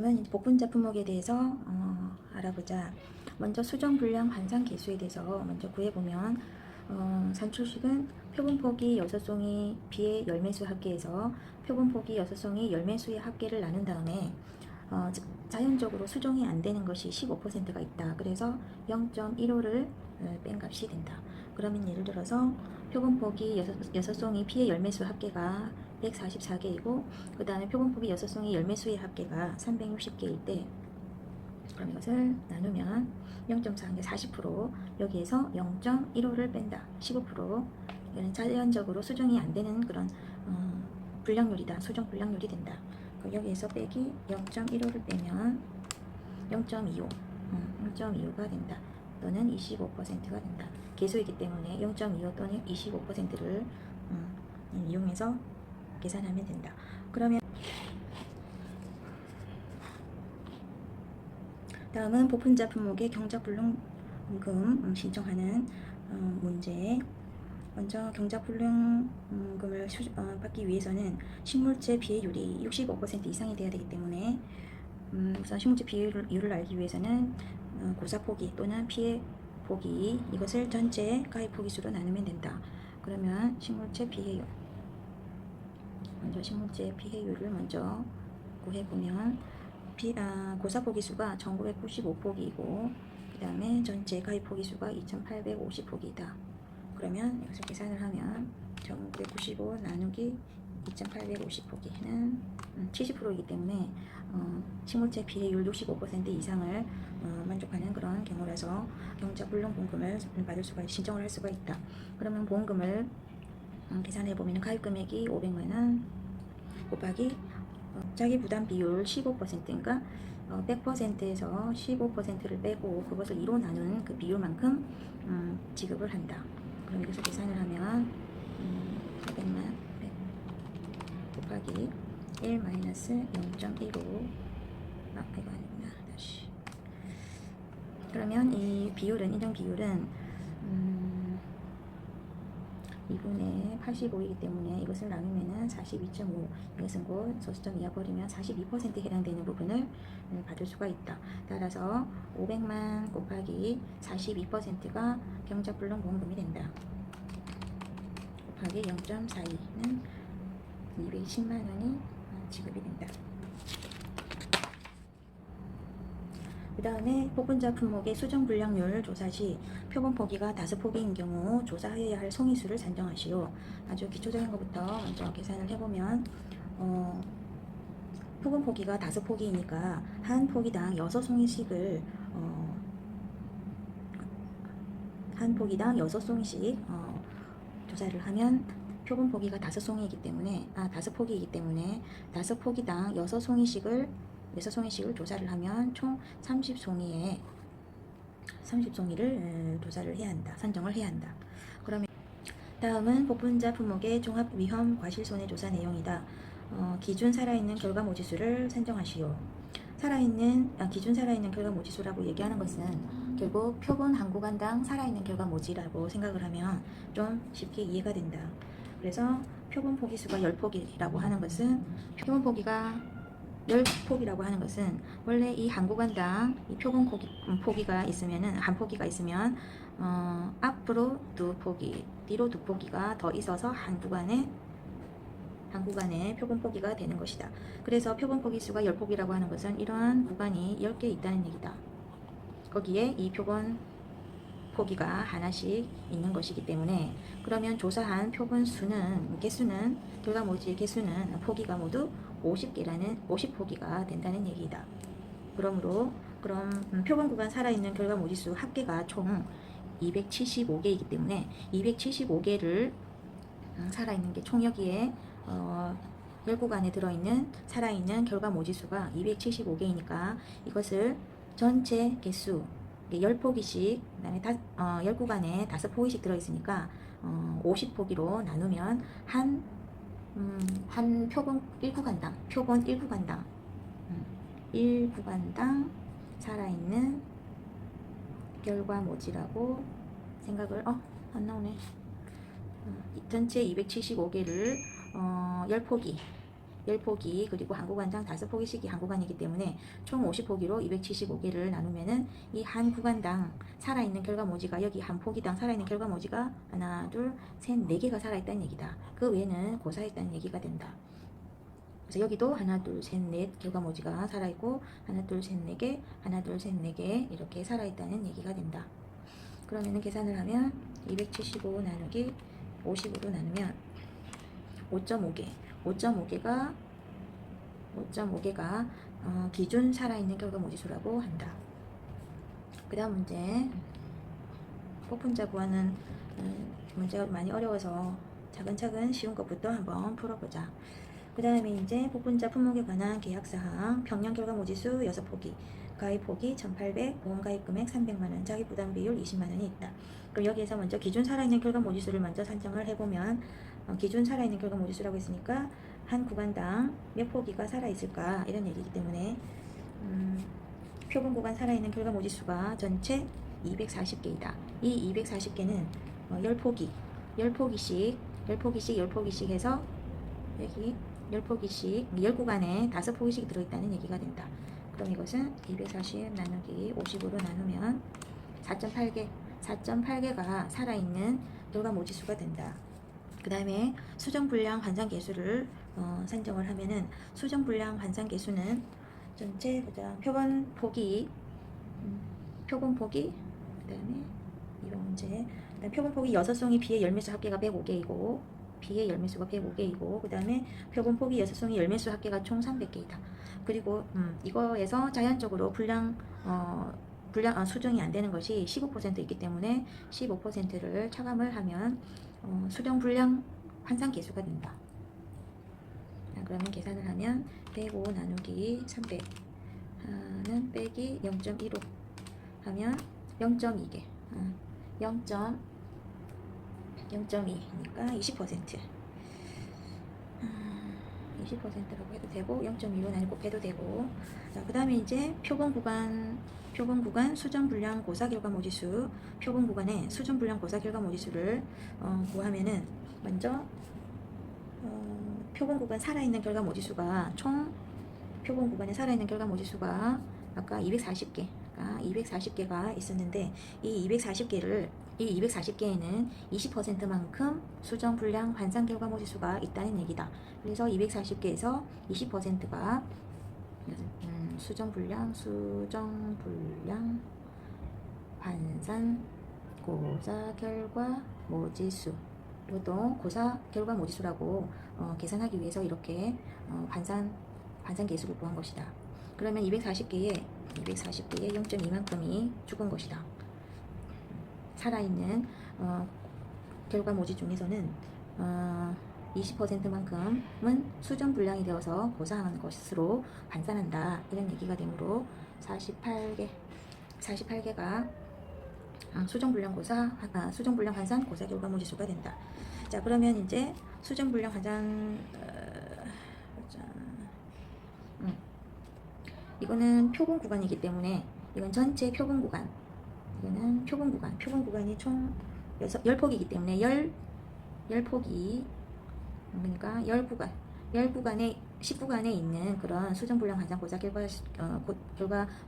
다음은 이제 복분자 품목에 대해서 알아보자. 먼저 수정 불량 반상 계수에 대해서 먼저 구해보면 산출식은 표본폭이 6송이 비의 열매수 합계에서 표본폭이 6송이 열매수의 합계를 나눈 다음에 자연적으로 수정이 안 되는 것이 15%가 있다. 그래서 0.15를 뺀 값이 된다. 그러면 예를 들어서 표본폭이 6송이 P의 열매수 합계가 144개이고 그 다음에 표본폭이 6송이 열매수의 합계가 360개일 때 그럼 이것을 나누면 0.4, 40% 여기에서 0.15를 뺀다. 15% 이거는 자연적으로 수정이 안 되는 그런 불량률이다. 수정 불량률이 된다. 그럼 여기에서 빼기 0.15를 빼면 0.25 0.25가 된다. 또는 25%가 된다. 계수이기 때문에 0.25 또는 25%를 이용해서 계산하면 된다. 그러면 다음은 복분자 품목의 경작불능금 신청하는 문제. 먼저 경작불능금을 받기 위해서는 식물제 비율이 65% 이상이 되어야 되기 때문에 우선 식물제 비율을 알기 위해서는 고사포기 또는 피해 포기 이것을 전체 가입 포기수로 나누면 된다. 그러면 식물제 비해율 먼저 식물제 피해율을 먼저 구해보면 고사포기수가 1995포기이고 그 다음에 전체 가입 포기수가 2850포기이다. 그러면 이것을 계산을 하면 1995 나누기 2850포기는 70%이기 때문에 식물제 비해율 65% 이상을 만족하는 그런 경우라서 경작불능보험금을 받을 수가 신청을 할 수가 있다. 그러면 보험금을 계산해 보면 가입 금액이 500만원 곱하기 자기 부담 비율 15%인가 100%에서 15%를 빼고 그것을 2로 나눈 그 비율만큼 지급을 한다. 그럼 이것을 계산을 하면 400만 100 곱하기 1-0.15 이거 아니구나. 다시 그러면 이 비율은 인정 비율은 2분의 85이기 때문에 이것을 나누면 42.5 이것은 곧 소수점 이하 버리면 42%에 해당되는 부분을 받을 수가 있다. 따라서 500만 곱하기 42%가 경작불능보험금이 된다. 곱하기 0.42는 210만원이 지급이 된다. 그 다음에 복분자 품목의 수정 불량률 조사 시 표본 포기가 5포기인 경우 조사해야 할 송이수를 산정하시오. 아주 기초적인 것부터 먼저 계산을 해보면 표본 포기가 5포기이니까 한 포기당 6송이씩을 한 포기당 6송이씩 조사를 하면 표본 포기가 5송이이기 때문에 5포기이기 때문에 5포기당 6송이씩을 조사를 하면 총 30송이를 조사를 해야 한다. 산정을 해야 한다. 그러면 다음은 복분자 품목의 종합 위험 과실 손해 조사 내용이다. 기준 살아있는 결과 모지수를 산정하시오. 기준 살아있는 결과 모지수라고 얘기하는 것은 결국 표본 한 구간당 살아있는 결과 모지라고 생각을 하면 좀 쉽게 이해가 된다. 그래서 표본 포기수가 10포기라고 하는 것은 표본 포기가 10포기라고 하는 것은 원래 이 한 구간당 이 표본 포기가 있으면은 한 포기가 있으면 앞으로 2포기, 뒤로 2포기가 더 있어서 한 구간에 표본 포기가 되는 것이다. 그래서 표본 포기 수가 10포기라고 하는 것은 이러한 구간이 10개 있다는 얘기다. 거기에 이 표본 포기가 하나씩 있는 것이기 때문에 그러면 조사한 표본 수는 결과 모지의 개수는 포기가 모두 50포기가 된다는 얘기다. 그럼 표본 구간 살아있는 결과 모지수 합계가 총 275개이기 때문에 275개를 살아있는 게 총 여기에 10구간에 들어있는 살아있는 결과 모지수가 275개이니까 이것을 전체 개수 10포기씩 그 다음에 10구간에 5포기씩 들어있으니까 50포기로 나누면 한 표본 1구간당 살아있는 결과 모지라고 생각을 안 나오네. 전체 275개를 10포기 10포기 그리고 한 구간당 5포기씩이 한 구간이기 때문에 총 50포기로 275개를 나누면은 이 한 구간당 살아있는 결과모지가 여기 한 포기당 살아있는 결과모지가 하나 둘 셋 4개가 살아있다는 얘기다. 그 외에는 고사했다는 얘기가 된다. 그래서 여기도 하나 둘 셋 넷 결과모지가 살아있고 하나 둘 셋 4개 하나 둘 셋 4개 이렇게 살아있다는 얘기가 된다. 그러면은 계산을 하면 275 나누기 50으로 나누면 5.5개 5.5개가 기준 살아있는 결과모지수라고 한다. 그 다음 문제 폭분자 구하는 문제가 많이 어려워서 차근차근 쉬운 것부터 한번 풀어보자. 그 다음에 이제 폭분자 품목에 관한 계약사항 평년 결과모지수 6포기 가입포기 1800 보험가입금액 300만원 자기부담비율 20만원이 있다. 그럼 여기에서 먼저 기준 살아있는 결과모지수를 먼저 산정을 해보면 기준 살아있는 결과모지수라고 했으니까 한 구간당 몇 포기가 살아있을까 이런 얘기이기 때문에 표본 구간 살아있는 결과모지수가 전체 240개이다. 이 240개는 10포기씩 해서 여기 10포기씩 10구간에 5포기씩 들어있다는 얘기가 된다. 그럼 이것은 240 나누기 50으로 나누면 4.8개가 살아있는 결과모지수가 된다. 그 다음에 수정불량 환산계수를 산정을 하면은 수정불량 환산계수는 전체 표본 포기 그 다음에 이런 문제 표본 포기 6송이 B의 열매수 합계가 105개이고 B의 열매수가 105개이고 그 다음에 표본 포기 6송이 열매수 합계가 총 300개이다. 그리고 이거에서 자연적으로 수정이 안 되는 것이 15% 있기 때문에 15%를 차감을 하면 수정 불량 환산 계수가 된다. 그러면 계산을 하면 105 나누기 300 는 빼기 0.15 하면 0.2개 0.2니까 20% 20%라고 해도 되고 0.25 나누기 곱해도 되고 그 다음에 이제 표본 구간 수정 불량 고사 결과모지수 표본 구간의 수정 불량 고사 결과모지수를 구하면은 먼저 표본 구간 살아있는 결과모지수가 총 표본 구간에 살아있는 결과모지수가 아까 240개가 있었는데 이 240개에는 20%만큼 수정 불량 환산 결과모지수가 있다는 얘기다. 그래서 240개에서 20%가 수정 불량 환산 고사 결과모지수 이것도 고사 결과모지수라고 계산하기 위해서 이렇게 환산 계수를 구한 것이다. 그러면 240개에 0.2만큼이 죽은 것이다. 살아있는 결과모지 중에서는 20%만큼은 수정 불량이 되어서 고사하는 것으로 환산한다. 이런 얘기가 되므로 48개가 수정 불량 환산 고사 결과모지수가 된다. 자, 그러면 이제 수정 불량 환산 이거는 표본 구간이기 때문에 이건 전체 표본 구간. 이거는 표본 구간이 총 10포기이기 때문에 10포기 그러니까 10구간에 10구간에 있는 그런 수정 불량 환산 고사 결과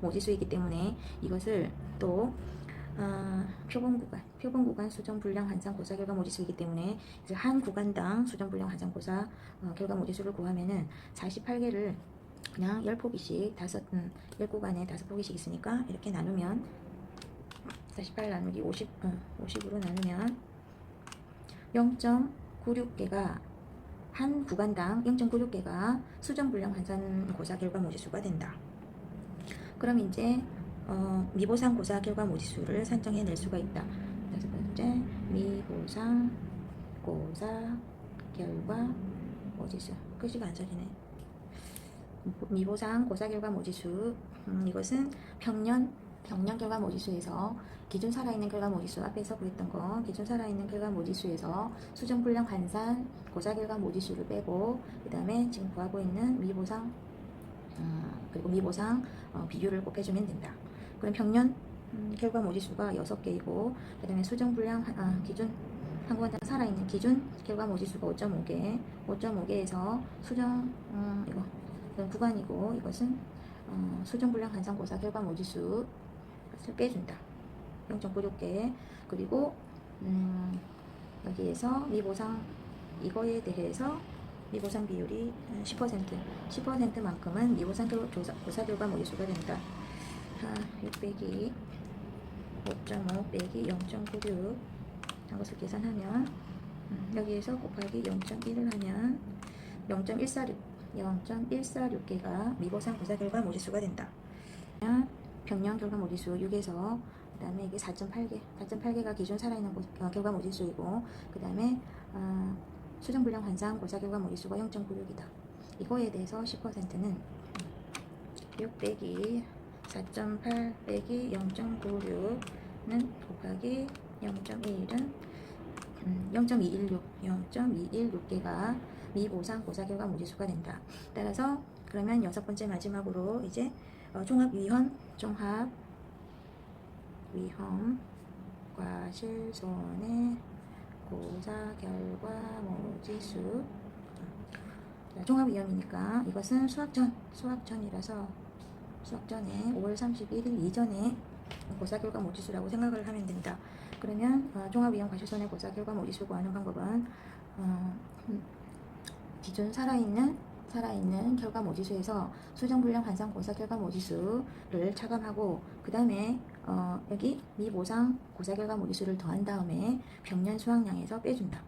모지수이기 때문에 이것을 또 표본 구간 수정 불량 환산 고사 결과 모지수이기 때문에 이제 한 구간당 수정 불량 환산 고사 결과 모지수를 구하면은 48개를 그냥 10포기씩 10구간에 5포기씩 있으니까 이렇게 나누면 48 나누기 50으로 나누면 0.96개가 한 구간당 0.96개가 수정 불량 환산 고사 결과 모지수가 된다. 그럼 이제 미보상 고사 결과 모지수를 산정해낼 수가 있다. 다섯 번째, 미보상 고사 결과 모지수. 글씨가 안 써지네. 미보상 고사 결과 모지수. 이것은 평년 결과 모지수에서 기준 살아있는 결과 모지수 앞에서 구했던 거 기준 살아있는 결과 모지수에서 수정 불량 환산 고사 결과 모지수를 빼고 그 다음에 지금 구하고 있는 미보상 그리고 미보상 비율을 곱해주면 된다. 그럼 평년 결과 모지수가 6개이고 그 다음에 수정 불량 기준 한 구간당 살아있는 기준 결과 모지수가 5.5개, 5.5개에서 수정 이건 구간이고 이것은 수정불량 관상고사 결과 모지수 를 빼준다. 0.96개. 그리고 여기에서 미보상 이거에 대해서 미보상 비율이 10%만큼은 미보상 고사 결과 모지수가 된다. 6 빼기 5.5 빼기 0.96 한 것을 계산하면 여기에서 곱하기 0.1을 하면 0.146개가 미보상 고사 결과 모지수가 된다. 평년 결과 모지수 6에서 그 다음에 이게 4.8개가 기존 살아있는 결과 모지수이고 그 다음에 수정불량 환상 고사 결과 모지수가 0.96이다. 이거에 대해서 10%는 6 빼기 4.8 빼기 0.96는 곱하기 0.1은 0.216개가 미보상 고사 결과 모지수가 된다. 따라서 그러면 여섯 번째 마지막으로 이제 종합위험 과실손해 고사 결과 모지수. 종합위험이니까 이것은 수학전이라서 수학전에 5월 31일 이전에 고사 결과 모지수라고 생각을 하면 된다. 그러면 종합위험 과실손해 고사 결과 모지수 구하는 방법은 기존 살아있는 결과 모지수에서 수정불량 환상 고사 결과 모지수를 차감하고 그 다음에 여기 미보상 고사 결과 모지수를 더한 다음에 평년 수확량에서 빼준다.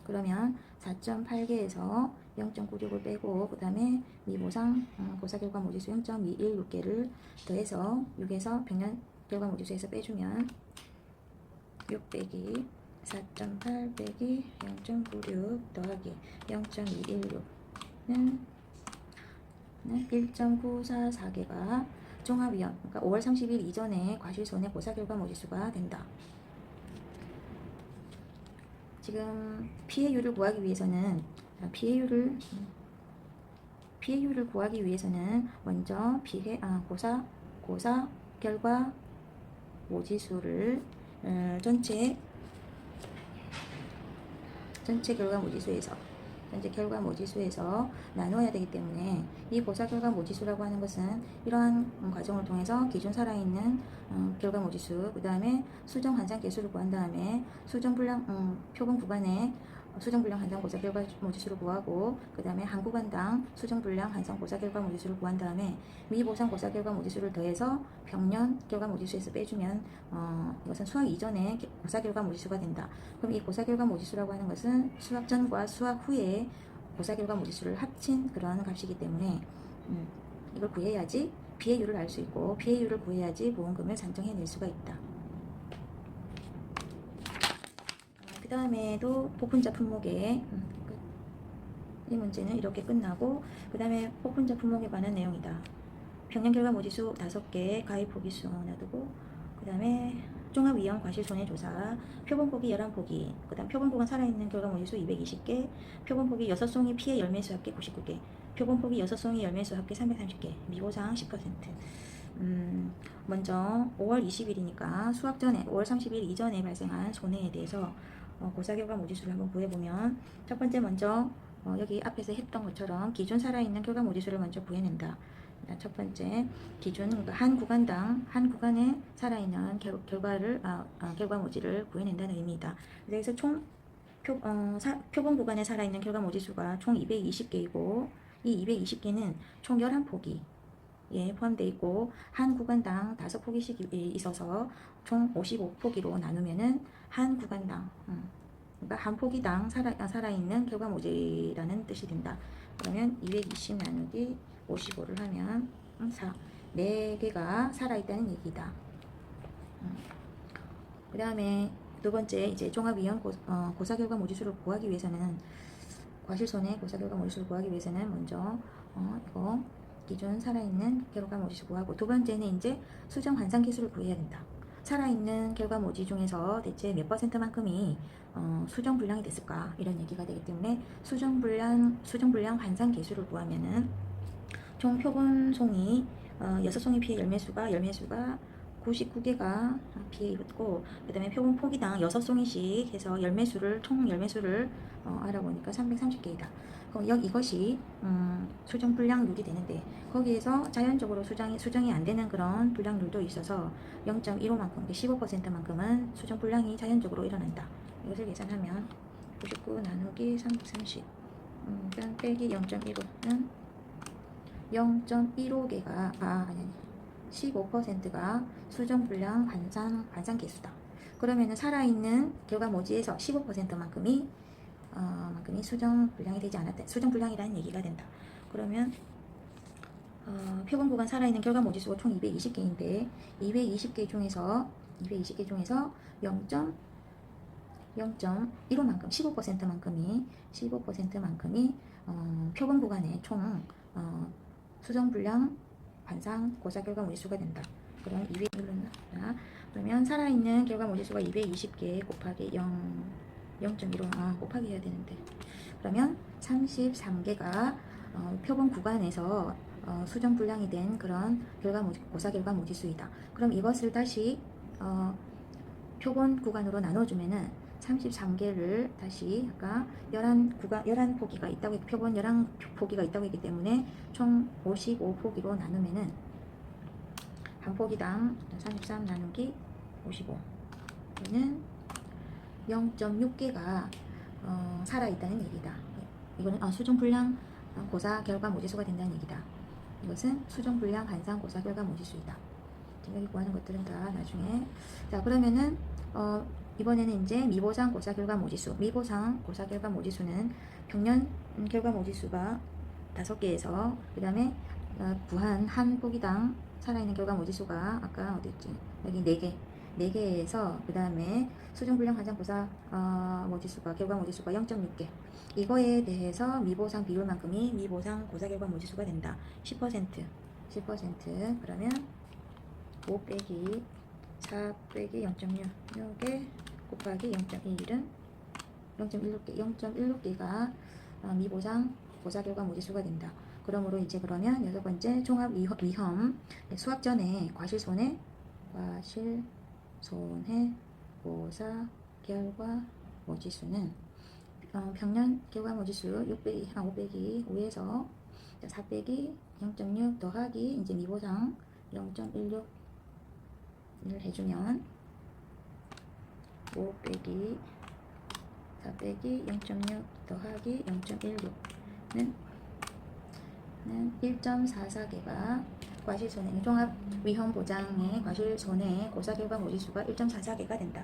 그러면 4.8개에서 0.96을 빼고 그 다음에 미보상 고사 결과 모지수 0.216개를 더해서 6에서 평년 결과 모지수에서 빼주면 6 빼기 4.8 빼기 0.96 더하기 0.216는 1.944개가 종합위험, 그러니까 5월 30일 이전에 과실손해 고사 결과 모지수가 된다. 지금 피해율을 구하기 위해서는 먼저 고사 결과 모지수를 전체 결과 모지수에서 나누어야 되기 때문에 이 고사 결과 모지수라고 하는 것은 이러한 과정을 통해서 기존 살아있는 결과 모지수, 그 다음에 수정 환상 개수를 구한 다음에 수정 불량 표본 구간에 수정 불량 환상 고사 결과 모지수를 구하고 그 다음에 한 구간당 수정 불량 환상 고사 결과 모지수를 구한 다음에 미보상 고사 결과 모지수를 더해서 평년 결과 모지수에서 빼주면 이것은 수학 이전에 고사 결과 모지수가 된다. 그럼 이 고사 결과 모지수라고 하는 것은 수학 전과 수학 후에 고사 결과 모지수를 합친 그러한 값이기 때문에 이걸 구해야지 피해율을 알 수 있고 피해율을 구해야지 보험금을 산정해낼 수가 있다. 그 다음에도 복분자 품목에 이 문제는 이렇게 끝나고 그 다음에 복분자 품목에 관한 내용이다. 평년 결과 모지수 5개, 가입 포기수 놔두고 그 다음에 종합위험 과실손해조사, 표본포기 11포기, 그 다음 표본포가 살아있는 결과 모지수 220개, 표본포기 6송이 피해 열매수 합계 99개, 표본포기 6송이 열매수 합계 330개, 미보상 10%. 먼저 5월 20일이니까 수학 전에 5월 30일 이전에 발생한 손해에 대해서 고사 결과 모지수를 한번 구해보면 첫 번째 먼저 여기 앞에서 했던 것처럼 기존 살아있는 결과 모지수를 먼저 구해낸다. 첫 번째 기준 그러니까 한 구간에 살아있는 결과 모지를 구해낸다는 의미이다. 그래서 총 표본 구간에 살아있는 결과 모지수가 총 220개이고 이 220개는 총 11포기에 포함되어 있고 한 구간당 5포기씩 있어서 총 55포기로 나누면은 한 구간당 그러니까 한 포기당 살아있는 결과 모지라는 뜻이 된다. 그러면 220 나누기 55를 하면 4개가 살아있다는 얘기다. 그 다음에 두 번째 이제 종합위험 고사 결과 모지수를 구하기 위해서는 과실손해 고사 결과 모지수를 구하기 위해서는 먼저 이거 기존 살아있는 결과 모지수 구하고 두 번째는 이제 수정 환상 개수를 구해야 된다. 살아있는 결과 모지 중에서 대체 몇 %만큼이 수정 불량이 됐을까 이런 얘기가 되기 때문에 수정 불량 환상 개수를 구하면은 총 표본송이 6송이 피해 열매수가 99개가 비에 있고, 그 다음에 표본 포기당 6송이씩 해서 열매수를, 총 열매수를 알아보니까 330개이다. 그럼 이것이 수정 불량률이 되는데, 거기에서 자연적으로 수정이 안 되는 그런 불량률도 있어서 0.15만큼, 15%만큼은 수정 불량이 자연적으로 일어난다. 이것을 계산하면 99 나누기 330 빼기 0.15는 0.15개가 아니 15%가 수정불량 관상 개수다. 그러면은 살아있는 결과모지에서 15%만큼이 수정불량이 되지 않았다. 수정불량이라는 얘기가 된다. 그러면 표본 구간 살아있는 결과모지수가 총 220개인데 220개 중에서 0.15만큼 15%만큼이 표본 구간의 총 수정불량 관상 고사 결과 모지수가 된다. 그럼 200 그러면 살아있는 결과 모지수가 220개 곱하기 0.15 곱하기 해야 되는데, 그러면 33개가 표본 구간에서 수정불량이 된 그런 고사 결과 모지수이다. 그럼 이것을 다시 표본 구간으로 나눠주면은 33개를 다시 아까 11포기가 있다고, 표본 11포기가 있다고 했기 때문에 총 55포기로 나누면은 한 포기당 33 나누기 55는 0.6개가 살아있다는 얘기다. 이거는 수정불량 고사 결과 모지수가 된다는 얘기다. 이것은 수정불량 관상 고사 결과 모지수이다. 여기 구하는 것들은 다 나중에. 자, 그러면은 이번에는 이제 미보상 고사 결과 모지수. 미보상 고사 결과 모지수는 평년 결과 모지수가 5개에서 그 다음에 부한 한 포기당 살아있는 결과 모지수가 아까 어디있지? 여기 4개에서 그 다음에 수정불량 관상 고사 모지수가 결과 모지수가 0.6개. 이거에 대해서 미보상 비율만큼이 미보상 고사 결과 모지수가 된다. 10%. 그러면 5 빼기 4 빼기 0.6에 곱하기 0.21은 0.16개가 미보상 고사 결과 모지수가 된다. 그러므로 이제 그러면 6번째 종합 위험 수학 전에 과실손해 고사 결과 모지수는 평년 결과 모지수 5 빼기 5에서 4 빼기 0.6 더하기 이제 미보상 0.16을 해주면 5 빼기 4 빼기 0.6 더하기 0.16는 1.44개가 과실손해 종합 위험 보장의 과실손해 고사 결과 모지수가 1.44개가 된다.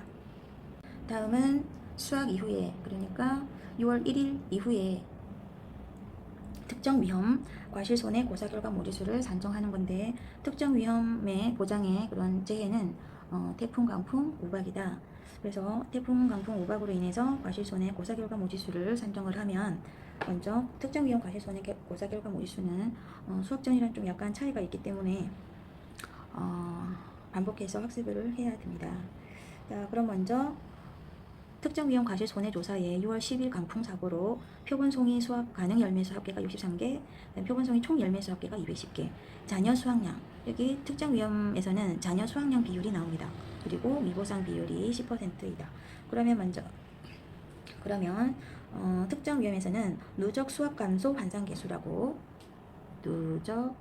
다음은 수학 이후에, 그러니까 6월 1일 이후에 특정 위험 과실손해 고사 결과 모지수를 산정하는 건데, 특정 위험의 보장의 그런 재해는 태풍, 강풍, 우박이다. 그래서 태풍, 강풍, 우박으로 인해서 과실손해 고사 결과 모지수를 산정을 하면, 먼저 특정 위험 과실손해 고사 결과 모지수는 수학 전이랑 좀 약간 차이가 있기 때문에 반복해서 학습을 해야 됩니다. 자, 그럼 먼저 특정 위험 과실손해 조사에 6월 10일 강풍 사고로 표본송이 수확 가능 열매수 합계가 63개, 표본송이 총 열매수 합계가 210개, 자녀 수확량, 여기 특정 위험에서는 자녀 수확량 비율이 나옵니다. 그리고 미보상 비율이 10%이다. 그러면 특정 위험에서는 누적 수확 감소 환상 계수라고, 누적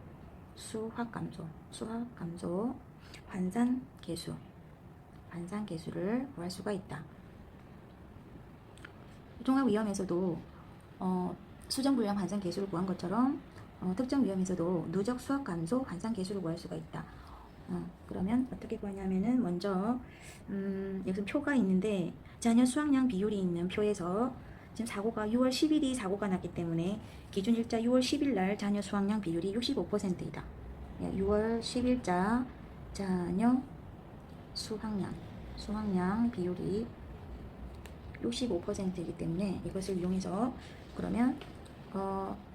수확 감소 환산 계수를 구할 수가 있다. 종합 위험에서도 수정불량 환산 계수를 구한 것처럼 특정 위험에서도 누적 수확 감소 환산 계수를 구할 수가 있다. 그러면 어떻게 구하냐면은 먼저 여기 표가 있는데 자녀 수확량 비율이 있는 표에서 지금 사고가 6월 10일이 사고가 났기 때문에 기준 일자 6월 10일 날 자녀 수확량 비율이 65%이다. 6월 10일자 자녀 수확량 비율이 65%이기 때문에 이것을 이용해서 그러면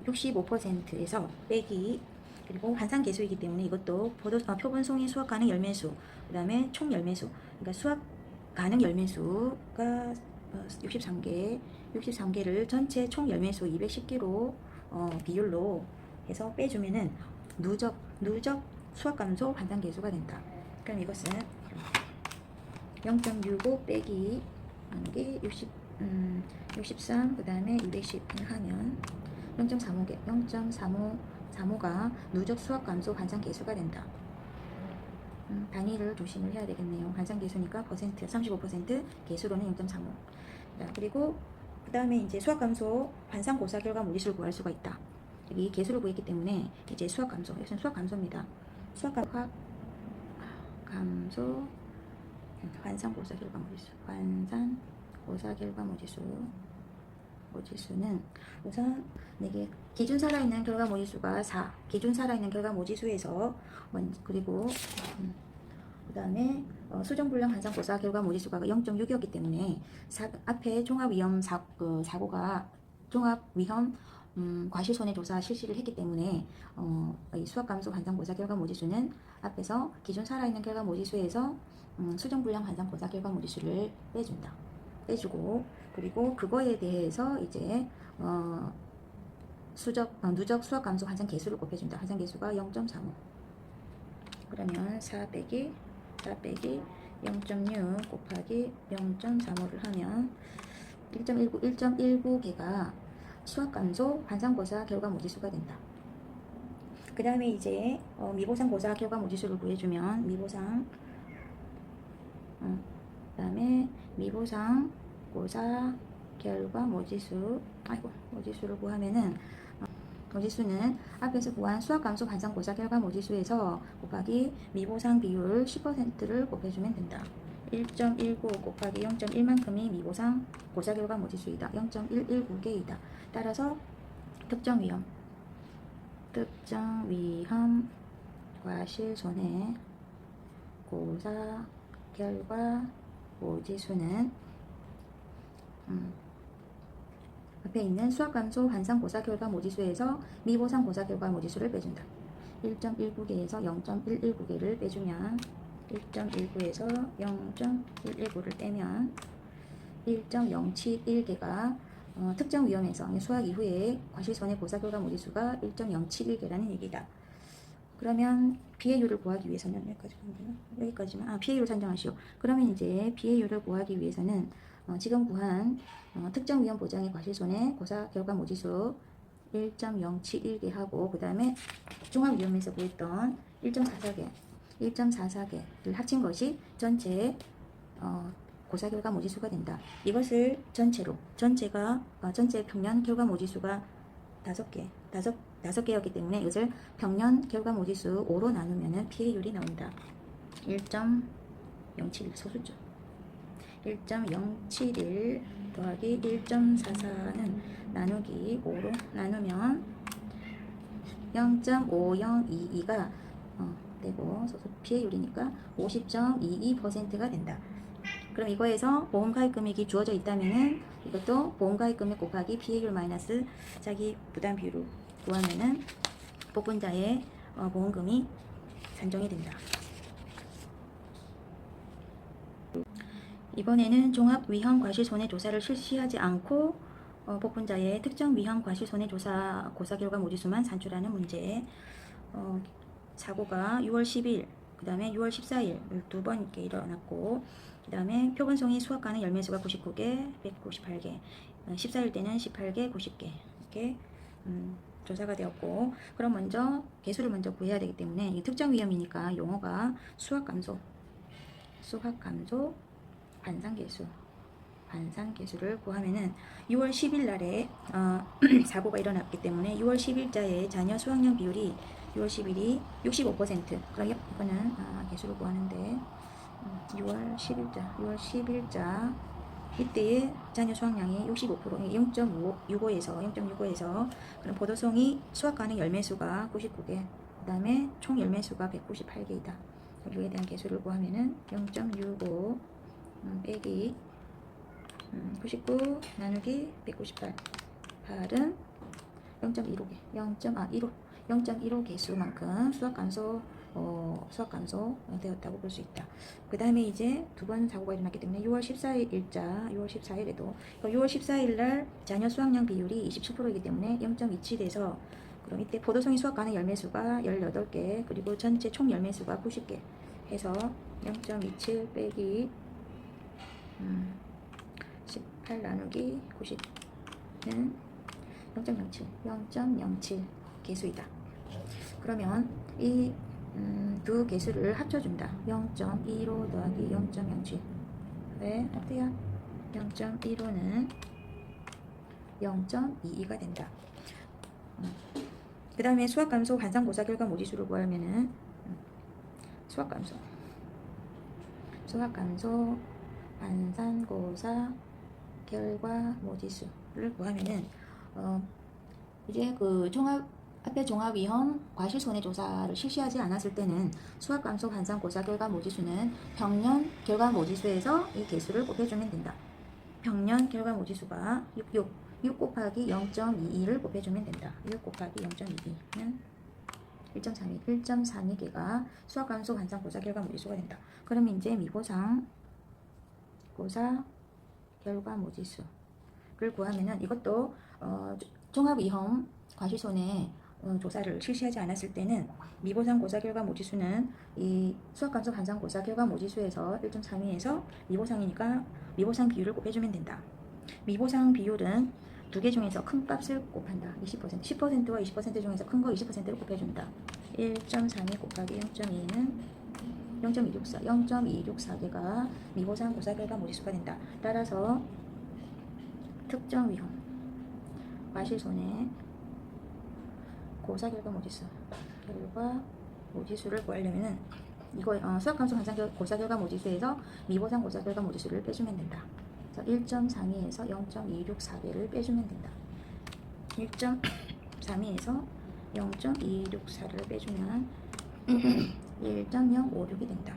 65%에서 빼기, 그리고 환산 계수이기 때문에 이것도 표본송이 수확 가능 열매수, 그 다음에 총 열매수, 그러니까 수확 가능 열매수가 63개를 전체 총 열매수 210개로 비율로 해서 빼주면은 누적 수확 감소 환산 계수가 된다. 그럼 이것은 0.65 빼기 나누기 63, 그 다음에 210을 하면 0.35개, 0.35가 누적 수학 감소 반상 계수가 된다. 단위를 조심을 해야 되겠네요. 반상 계수니까 퍼센트, 35% 계수로는 0.35. 그리고 그 다음에 이제 수학 감소 반상 고사 결과 무리수를 구할 수가 있다. 여기 계수를 구했기 때문에 이제 수학 감소, 이것은 수학 감소입니다. 수학 감소 환산 고사 결과 무지수, 환산 고사 결과 무지수는 우선 이게 기준 살아있는 결과 무지수가 4, 기준 살아있는 결과 무지수에서 그리고 그 다음에 수정불량 환산 고사 결과 무지수가 0.6이었기 때문에 앞에 종합위험 사고가 종합위험 과실손해조사 실시를 했기 때문에 이 수학감소 환산고사 결과 무지수는 앞에서 기존 살아있는 결과 무지수에서 수정불량 환산고사 결과 무지수를 빼주고 그리고 그거에 대해서 이제 누적 수학감소 환산 계수를 곱해준다. 환산 계수가 0.35. 그러면 4 빼기 0.6 곱하기 0.35를 하면 1.19개가 수학감소 반상고사 결과 무지수가 된다. 그 다음에 이제 미보상 고사 결과 무지수를 구해주면 그 다음에 미보상 고사 결과 무지수를 구하면은 무지수는 앞에서 구한 수학감소 반상고사 결과 무지수에서 곱하기 미보상 비율 10%를 곱해주면 된다. 1.19 곱하기 0.1만큼이 미보상 고사 결과 무지수이다. 0.119개이다. 따라서 특정 위험 과실손해 고사 결과 무지수는 앞에 있는 수학감소 환상고사 결과 무지수에서 미보상 고사 결과 무지수를 빼준다. 1.19개에서 0.119개를 빼주면 1.19에서 0.119를 빼면 1.071개가 특정 위험에서 수학 이후에 과실손해 고사 결과 무지수가 1.071개라는 얘기다. 그러면 피해율을 구하기 위해서는 여기까지만 피해율 산정하시오. 그러면 이제 피해율을 구하기 위해서는 지금 구한 특정 위험 보장의 과실손해 고사 결과 무지수 1.071개 하고 그 다음에 종합위험에서 구했던 1.44개를 합친 것이 전체 고사 결과 무지수가 된다. 이것을 전체 평년 결과 무지수가 5개였기 때문에 이것을 평년 결과 무지수 5로 나누면 피해율이 나온다. 1.071 소수점 1.071 더하기 1.44는 나누기 5로 나누면 0.5022가 되고 피해율이니까 50.22%가 된다. 그럼 이거에서 보험가입 금액이 주어져 있다면은 이것도 보험가입 금액 곱하기 피해율 마이너스 자기 부담 비율을 구하면은 복분자의 보험금이 산정이 된다. 이번에는 종합 위험 과실손해 조사를 실시하지 않고 복분자의 특정 위험 과실손해 조사 고사 결과 무지수만 산출하는 문제. 사고가 6월 10일, 그 다음에 6월 14일 두 번 이렇게 일어났고, 그 다음에 표본송이 수확가는 열매수가 99개, 198개, 14일 때는 18개, 90개 이렇게 조사가 되었고, 그럼 먼저 개수를 먼저 구해야 되기 때문에 이 특정 위험이니까 용어가 수학감소 반상계수를 구하면은 6월 10일 날에 사고가 일어났기 때문에 6월 10일자의 자녀 수확량 비율이 6월 10일이 65%. 그럼 이거는 계수를 구하는데 6월 10일자 이때의 자녀 수확량이 65%, 0.65에서 그럼 포도송이 수확 가능 열매수가 99개, 그 다음에 총 열매수가 198개이다. 이거에 대한 계수를 구하면은 0.65 빼기 99 나누기 198 8은 0.15개 0.15 개수만큼 수학감소 되었다고 볼 수 있다. 그 다음에 이제 두 번 사고가 일어났기 때문에 6월 14일에도 6월 14일 날 자녀 수확량 비율이 27%이기 때문에 0.27에서 그럼 이때 포도송이 수확 가능 열매수가 18개 그리고 전체 총 열매수가 90개 해서 0.27 빼기 18 나누기 90은 0.07 개수이다. 그러면 이 두 개수를 합쳐준다. 0.15 더하기 0.07. 왜? 어때요? 0.15는 0.22가 된다. 그 다음에 수학감소 반상고사 결과 모지수를 구하면은 수학감소 반상고사 결과 모지수를 구하면은 이제 그 앞에 종합위험 과실손해조사를 실시하지 않았을 때는 수학감소 반상고사 결과 모지수는 평년 결과 모지수에서 이 개수를 곱해주면 된다. 평년 결과 모지수가 6 곱하기 0.22를 곱해주면 된다. 6 곱하기 0.22는 1.32개가 수학감소 반상고사 결과 모지수가 된다. 그러면 이제 미보상 고사 결과 모지수를 구하면은 이것도 종합위험 과실손해 조사를 실시하지 않았을 때는 미보상 고사 결과 모지수는 이 수학감소 반상고사 결과 모지수에서 1.32에서 미보상이니까 미보상 비율을 곱해주면 된다. 미보상 비율은 두 개 중에서 큰 값을 곱한다. 20%, 10%와 20% 중에서 큰 거 20%를 곱해준다. 1.32 곱하기 0.2는 0.264개가 미보상 고사 결과 모지수가 된다. 따라서 특정 위험 과실손해 고사 결과 모지수를 구하려면은 이거 수학감소 반상 고사 결과 모지수에서 미보상 고사 결과 모지수를 빼주면 된다. 그래서 1.32에서 0.264개를 빼주면 된다. 1.32에서 0.264를 빼주면 1.056이 된다.